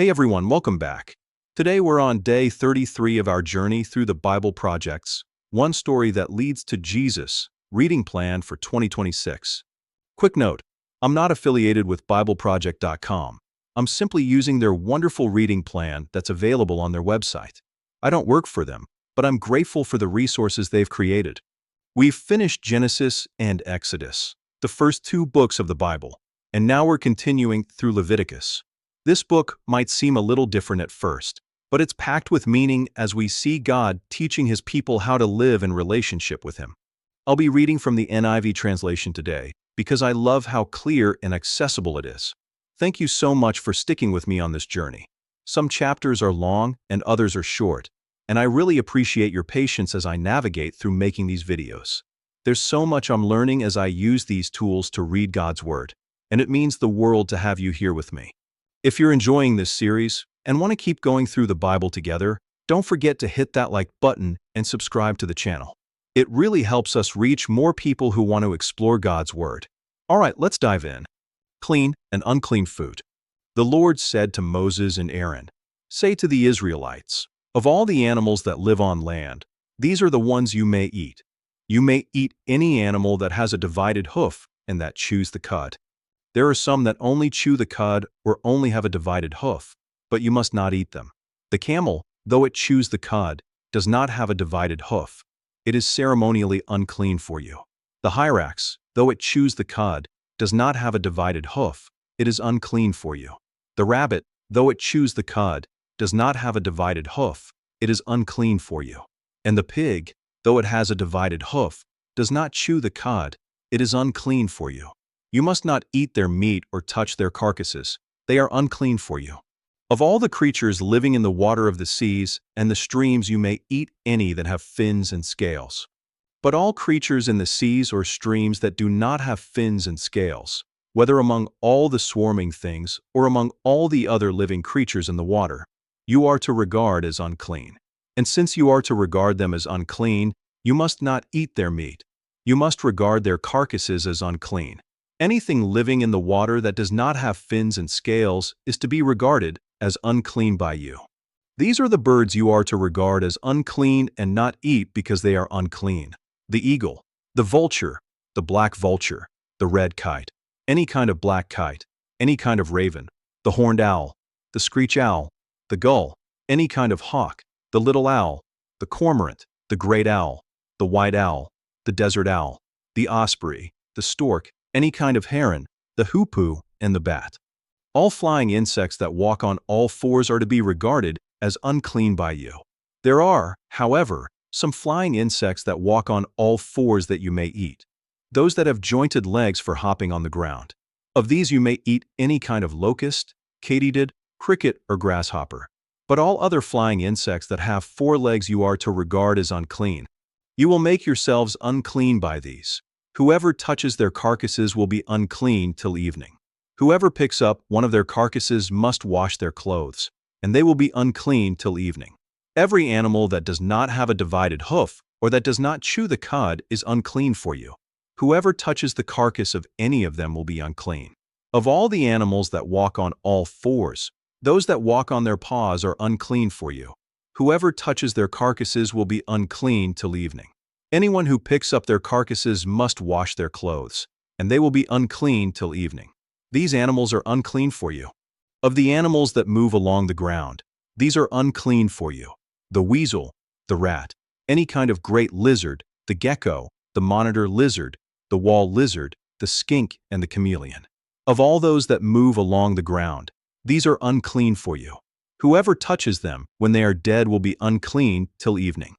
Hey everyone, welcome back. Today we're on day 33 of our journey through the Bible projects, one story that leads to Jesus, reading plan for 2026. Quick note, I'm not affiliated with BibleProject.com. I'm simply using their wonderful reading plan that's available on their website. I don't work for them, but I'm grateful for the resources they've created. We've finished Genesis and Exodus, the first two books of the Bible, and now we're continuing through Leviticus. This book might seem a little different at first, but it's packed with meaning as we see God teaching His people how to live in relationship with Him. I'll be reading from the NIV translation today because I love how clear and accessible it is. Thank you so much for sticking with me on this journey. Some chapters are long and others are short, and I really appreciate your patience as I navigate through making these videos. There's so much I'm learning as I use these tools to read God's Word, and it means the world to have you here with me. If you're enjoying this series and want to keep going through the Bible together, don't forget to hit that like button and subscribe to the channel. It really helps us reach more people who want to explore God's Word. All right, let's dive in. Clean and unclean food. The Lord said to Moses and Aaron, "Say to the Israelites, of all the animals that live on land, these are the ones you may eat. You may eat any animal that has a divided hoof and that chews the cud. There are some that only chew the cud or only have a divided hoof, but you must not eat them. The camel, though it chews the cud, does not have a divided hoof. It is ceremonially unclean for you. The hyrax, though it chews the cud, does not have a divided hoof. It is unclean for you. The rabbit, though it chews the cud, does not have a divided hoof. It is unclean for you. And the pig, though it has a divided hoof, does not chew the cud. It is unclean for you. You must not eat their meat or touch their carcasses. They are unclean for you. Of all the creatures living in the water of the seas and the streams you may eat any that have fins and scales. But all creatures in the seas or streams that do not have fins and scales, whether among all the swarming things or among all the other living creatures in the water, you are to regard as unclean. And since you are to regard them as unclean, you must not eat their meat. You must regard their carcasses as unclean. Anything living in the water that does not have fins and scales is to be regarded as unclean by you. These are the birds you are to regard as unclean and not eat because they are unclean: the eagle, the vulture, the black vulture, the red kite, any kind of black kite, any kind of raven, the horned owl, the screech owl, the gull, any kind of hawk, the little owl, the cormorant, the great owl, the white owl, the desert owl, the osprey, the stork, any kind of heron, the hoopoe, and the bat. All flying insects that walk on all fours are to be regarded as unclean by you. There are, however, some flying insects that walk on all fours that you may eat, those that have jointed legs for hopping on the ground. Of these you may eat any kind of locust, katydid, cricket, or grasshopper. But all other flying insects that have four legs you are to regard as unclean. You will make yourselves unclean by these. Whoever touches their carcasses will be unclean till evening. Whoever picks up one of their carcasses must wash their clothes, and they will be unclean till evening. Every animal that does not have a divided hoof or that does not chew the cud is unclean for you. Whoever touches the carcass of any of them will be unclean. Of all the animals that walk on all fours, those that walk on their paws are unclean for you. Whoever touches their carcasses will be unclean till evening. Anyone who picks up their carcasses must wash their clothes, and they will be unclean till evening. These animals are unclean for you. Of the animals that move along the ground, these are unclean for you: the weasel, the rat, any kind of great lizard, the gecko, the monitor lizard, the wall lizard, the skink, and the chameleon. Of all those that move along the ground, these are unclean for you. Whoever touches them when they are dead will be unclean till evening.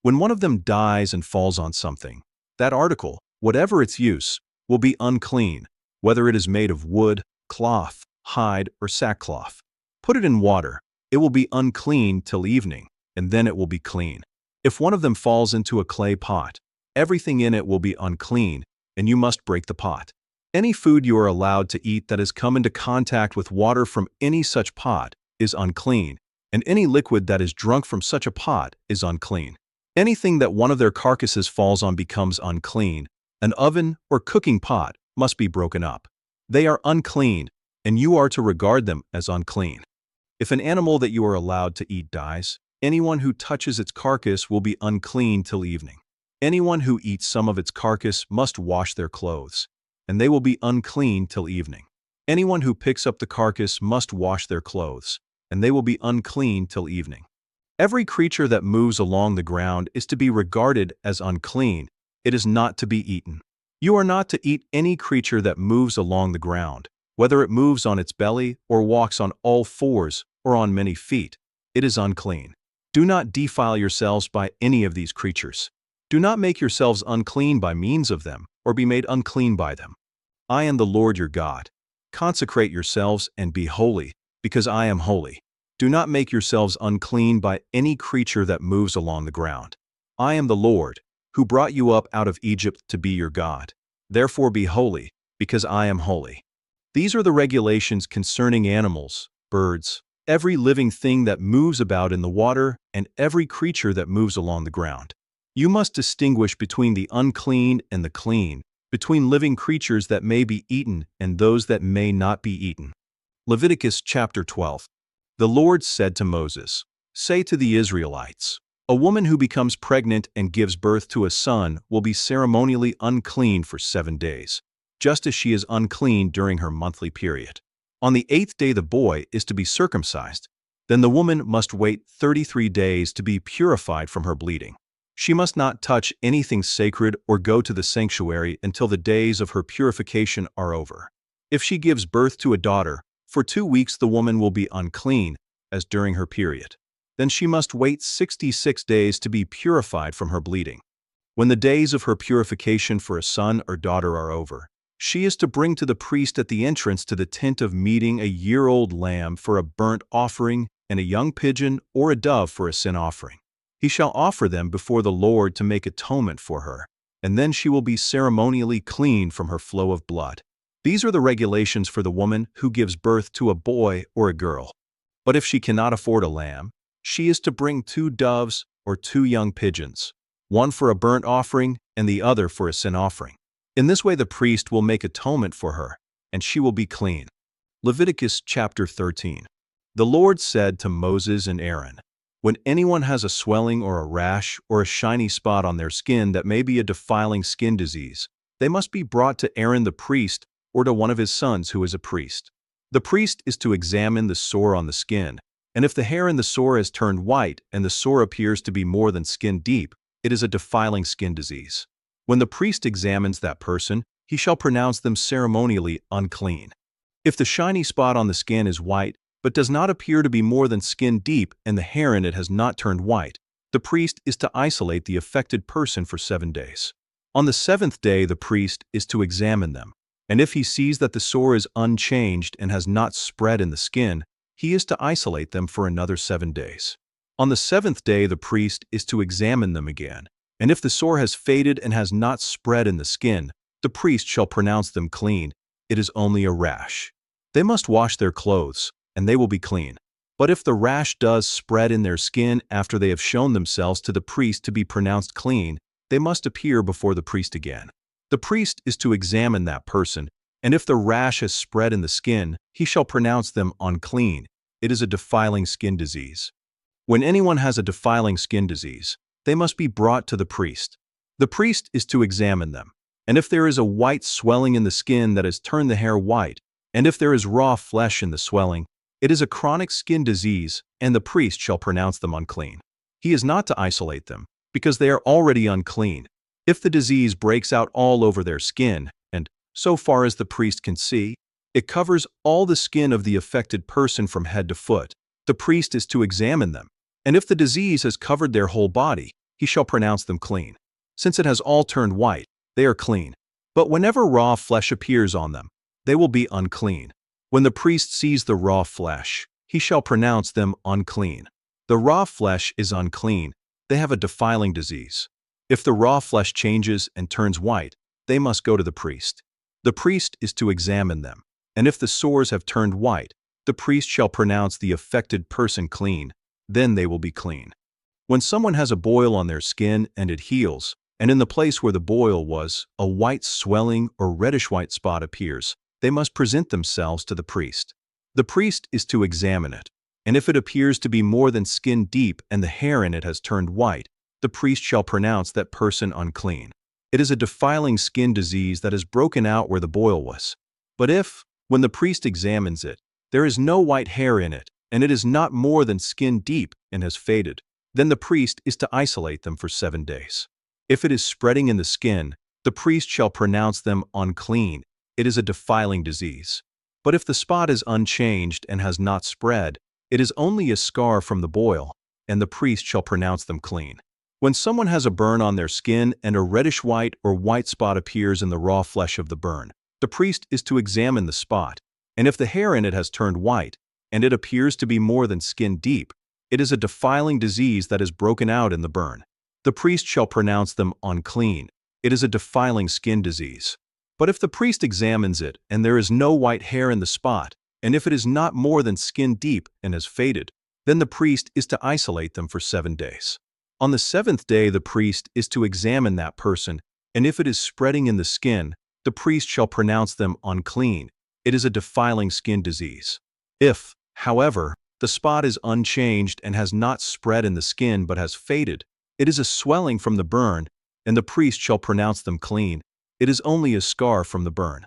When one of them dies and falls on something, that article, whatever its use, will be unclean, whether it is made of wood, cloth, hide, or sackcloth. Put it in water. It will be unclean till evening, and then it will be clean. If one of them falls into a clay pot, everything in it will be unclean, and you must break the pot. Any food you are allowed to eat that has come into contact with water from any such pot is unclean, and any liquid that is drunk from such a pot is unclean. Anything that one of their carcasses falls on becomes unclean. An oven or cooking pot must be broken up. They are unclean, and you are to regard them as unclean. If an animal that you are allowed to eat dies, anyone who touches its carcass will be unclean till evening. Anyone who eats some of its carcass must wash their clothes, and they will be unclean till evening. Anyone who picks up the carcass must wash their clothes, and they will be unclean till evening. Every creature that moves along the ground is to be regarded as unclean. It is not to be eaten. You are not to eat any creature that moves along the ground, whether it moves on its belly or walks on all fours or on many feet. It is unclean. Do not defile yourselves by any of these creatures. Do not make yourselves unclean by means of them, or be made unclean by them. I am the Lord your God. Consecrate yourselves and be holy, because I am holy. Do not make yourselves unclean by any creature that moves along the ground. I am the Lord, who brought you up out of Egypt to be your God. Therefore be holy, because I am holy. These are the regulations concerning animals, birds, every living thing that moves about in the water, and every creature that moves along the ground. You must distinguish between the unclean and the clean, between living creatures that may be eaten and those that may not be eaten. Leviticus chapter 12. The Lord said to Moses, "Say to the Israelites, a woman who becomes pregnant and gives birth to a son will be ceremonially unclean for 7 days, just as she is unclean during her monthly period. On the 8th day the boy is to be circumcised. Then the woman must wait 33 days to be purified from her bleeding. She must not touch anything sacred or go to the sanctuary until the days of her purification are over. If she gives birth to a daughter, for 2 weeks the woman will be unclean, as during her period. Then she must wait 66 days to be purified from her bleeding. When the days of her purification for a son or daughter are over, she is to bring to the priest at the entrance to the tent of meeting a year-old lamb for a burnt offering and a young pigeon or a dove for a sin offering. He shall offer them before the Lord to make atonement for her, and then she will be ceremonially clean from her flow of blood. These are the regulations for the woman who gives birth to a boy or a girl. But if she cannot afford a lamb, she is to bring 2 doves or 2 young pigeons, one for a burnt offering and the other for a sin offering. In this way the priest will make atonement for her, and she will be clean. Leviticus chapter 13. The Lord said to Moses and Aaron, "When anyone has a swelling or a rash or a shiny spot on their skin that may be a defiling skin disease, they must be brought to Aaron the priest or to one of his sons who is a priest. The priest is to examine the sore on the skin, and if the hair in the sore has turned white and the sore appears to be more than skin deep, it is a defiling skin disease. When the priest examines that person, he shall pronounce them ceremonially unclean. If the shiny spot on the skin is white, but does not appear to be more than skin deep and the hair in it has not turned white, the priest is to isolate the affected person for 7 days. On the 7th day the priest is to examine them, and if he sees that the sore is unchanged and has not spread in the skin, he is to isolate them for another 7 days. On the 7th day the priest is to examine them again, and if the sore has faded and has not spread in the skin, the priest shall pronounce them clean. It is only a rash. They must wash their clothes, and they will be clean. But if the rash does spread in their skin after they have shown themselves to the priest to be pronounced clean, they must appear before the priest again. The priest is to examine that person, and if the rash has spread in the skin, he shall pronounce them unclean. It is a defiling skin disease. When anyone has a defiling skin disease, they must be brought to the priest. The priest is to examine them, and if there is a white swelling in the skin that has turned the hair white, and if there is raw flesh in the swelling, it is a chronic skin disease, and the priest shall pronounce them unclean. He is not to isolate them, because they are already unclean. If the disease breaks out all over their skin, and, so far as the priest can see, it covers all the skin of the affected person from head to foot, the priest is to examine them, and if the disease has covered their whole body, he shall pronounce them clean. Since it has all turned white, they are clean. But whenever raw flesh appears on them, they will be unclean. When the priest sees the raw flesh, he shall pronounce them unclean. The raw flesh is unclean. They have a defiling disease. If the raw flesh changes and turns white, they must go to the priest. The priest is to examine them, and if the sores have turned white, the priest shall pronounce the affected person clean. Then they will be clean. When someone has a boil on their skin and it heals, and in the place where the boil was, a white swelling or reddish-white spot appears, they must present themselves to the priest. The priest is to examine it, and if it appears to be more than skin deep and the hair in it has turned white, the priest shall pronounce that person unclean. It is a defiling skin disease that has broken out where the boil was. But if, when the priest examines it, there is no white hair in it, and it is not more than skin deep and has faded, then the priest is to isolate them for 7 days. If it is spreading in the skin, the priest shall pronounce them unclean. It is a defiling disease. But if the spot is unchanged and has not spread, it is only a scar from the boil, and the priest shall pronounce them clean. When someone has a burn on their skin and a reddish-white or white spot appears in the raw flesh of the burn, the priest is to examine the spot, and if the hair in it has turned white, and it appears to be more than skin deep, it is a defiling disease that has broken out in the burn. The priest shall pronounce them unclean. It is a defiling skin disease. But if the priest examines it, and there is no white hair in the spot, and if it is not more than skin deep and has faded, then the priest is to isolate them for 7 days. On the 7th day the priest is to examine that person, and if it is spreading in the skin, the priest shall pronounce them unclean. It is a defiling skin disease. If, however, the spot is unchanged and has not spread in the skin but has faded, it is a swelling from the burn, and the priest shall pronounce them clean. It is only a scar from the burn.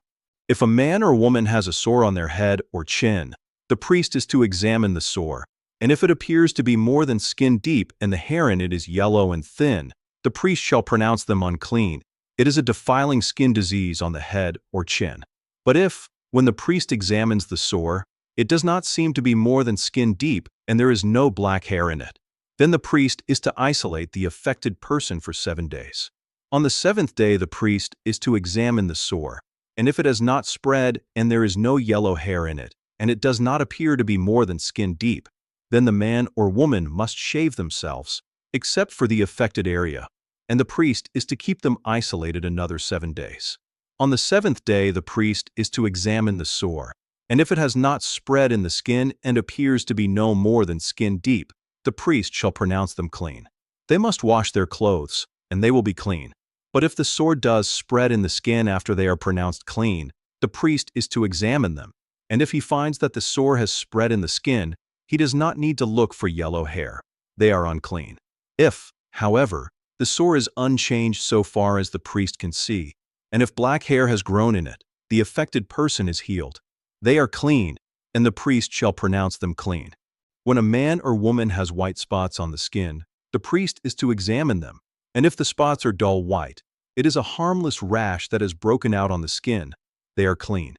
If a man or woman has a sore on their head or chin, the priest is to examine the sore, and if it appears to be more than skin deep and the hair in it is yellow and thin, the priest shall pronounce them unclean. It is a defiling skin disease on the head or chin. But if, when the priest examines the sore, it does not seem to be more than skin deep and there is no black hair in it, then the priest is to isolate the affected person for 7 days. On the 7th day the priest is to examine the sore, and if it has not spread and there is no yellow hair in it, and it does not appear to be more than skin deep, then the man or woman must shave themselves, except for the affected area, and the priest is to keep them isolated another 7 days. On the 7th day the priest is to examine the sore, and if it has not spread in the skin and appears to be no more than skin deep, the priest shall pronounce them clean. They must wash their clothes, and they will be clean. But if the sore does spread in the skin after they are pronounced clean, the priest is to examine them, and if he finds that the sore has spread in the skin, he does not need to look for yellow hair. They are unclean. If, however, the sore is unchanged so far as the priest can see, and if black hair has grown in it, the affected person is healed. They are clean, and the priest shall pronounce them clean. When a man or woman has white spots on the skin, the priest is to examine them, and if the spots are dull white, it is a harmless rash that has broken out on the skin. They are clean.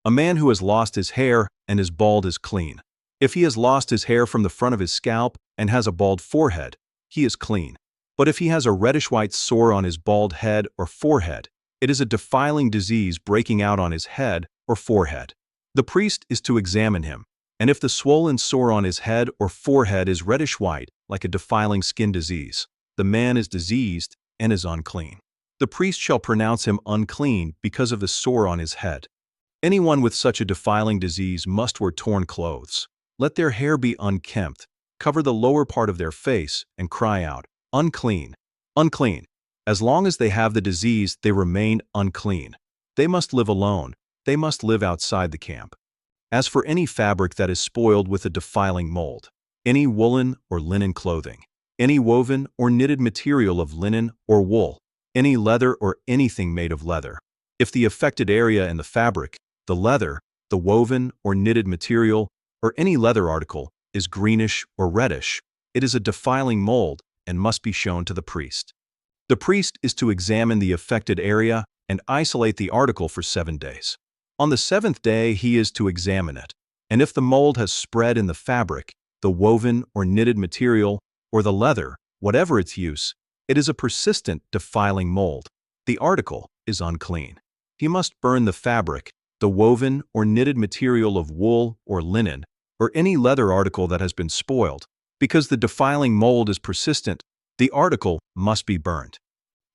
A man who has lost his hair and is bald is clean. If he has lost his hair from the front of his scalp and has a bald forehead, he is clean. But if he has a reddish-white sore on his bald head or forehead, it is a defiling disease breaking out on his head or forehead. The priest is to examine him, and if the swollen sore on his head or forehead is reddish-white, like a defiling skin disease, the man is diseased and is unclean. The priest shall pronounce him unclean because of the sore on his head. Anyone with such a defiling disease must wear torn clothes. Let their hair be unkempt, cover the lower part of their face, and cry out, "Unclean! Unclean!" As long as they have the disease, they remain unclean. They must live alone. They must live outside the camp. As for any fabric that is spoiled with a defiling mold, any woolen or linen clothing, any woven or knitted material of linen or wool, any leather or anything made of leather, if the affected area in the fabric, the leather, the woven or knitted material, or any leather article is greenish or reddish, it is a defiling mold and must be shown to the priest. The priest is to examine the affected area and isolate the article for 7 days. On the 7th day he is to examine it, and if the mold has spread in the fabric, the woven or knitted material, or the leather, whatever its use, it is a persistent, defiling mold. The article is unclean. He must burn the fabric, the woven or knitted material of wool or linen, or any leather article that has been spoiled. Because the defiling mold is persistent, the article must be burnt.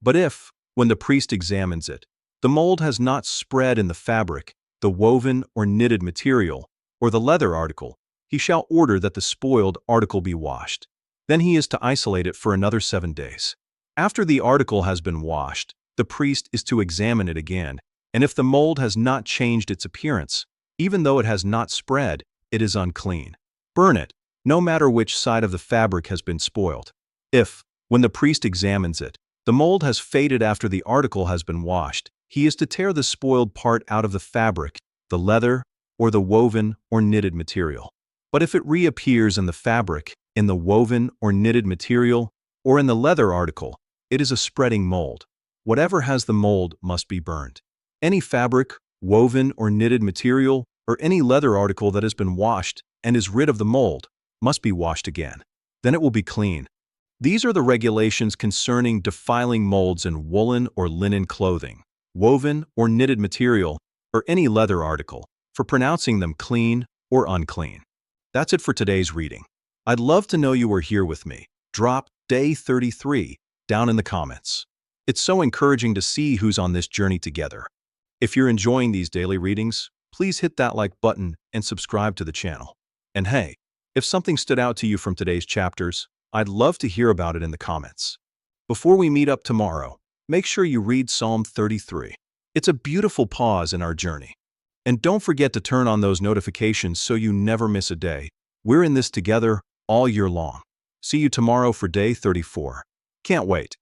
But if, when the priest examines it, the mold has not spread in the fabric, the woven or knitted material, or the leather article, he shall order that the spoiled article be washed. Then he is to isolate it for another 7 days. After the article has been washed, the priest is to examine it again, and if the mold has not changed its appearance, even though it has not spread, it is unclean. Burn it, no matter which side of the fabric has been spoiled. If, when the priest examines it, the mold has faded after the article has been washed, he is to tear the spoiled part out of the fabric, the leather, or the woven or knitted material. But if it reappears in the fabric, in the woven or knitted material, or in the leather article, it is a spreading mold. Whatever has the mold must be burned. Any fabric, woven or knitted material, or any leather article that has been washed and is rid of the mold must be washed again. Then it will be clean. These are the regulations concerning defiling molds in woolen or linen clothing, woven or knitted material, or any leather article, for pronouncing them clean or unclean. That's it for today's reading. I'd love to know you were here with me. Drop day 33 down in the comments. It's so encouraging to see who's on this journey together. If you're enjoying these daily readings, please hit that like button and subscribe to the channel. And hey, if something stood out to you from today's chapters, I'd love to hear about it in the comments. Before we meet up tomorrow, make sure you read Psalm 33. It's a beautiful pause in our journey. And don't forget to turn on those notifications so you never miss a day. We're in this together all year long. See you tomorrow for day 34. Can't wait.